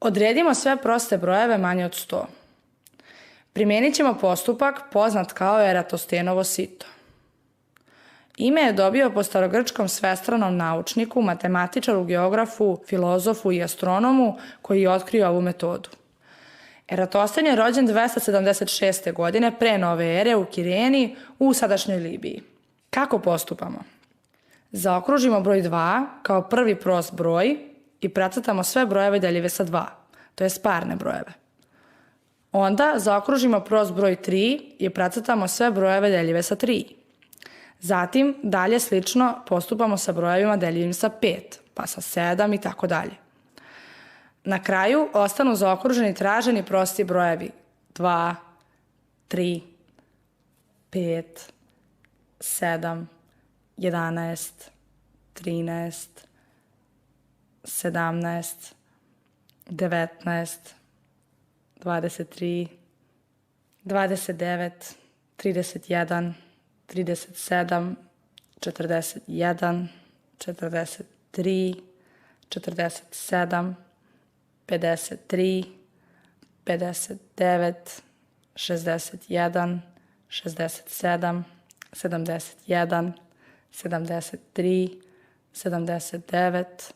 Odredimo sve proste brojeve manje od 100. Primijenit ćemo postupak poznat kao Eratostenovo sito. Ime je dobio po starogrčkom svestranom naučniku, matematičaru, geografu, filozofu i astronomu koji je otkrio ovu metodu. Eratosten je rođen 276. godine pre nove ere u Kireni u sadašnjoj Libiji. Kako postupamo? Zaokružimo broj 2 kao prvi prost broj i precrtamo sve brojeve deljive sa 2, to je parne brojeve. Onda zaokružimo prost broj 3 i precrtamo sve brojeve deljive sa 3. Zatim, dalje slično postupamo sa brojevima deljivim sa 5, pa sa 7 i tako dalje. Na kraju ostanu zaokruženi traženi prosti brojevi 2, 3, 5, 7, 11, 13, 17, 19, 23, 29, 31, 37, 41, 43, 47, 53, 59, 61, 67, 71, 73, 79,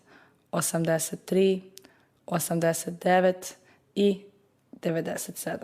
83, 89 i 97.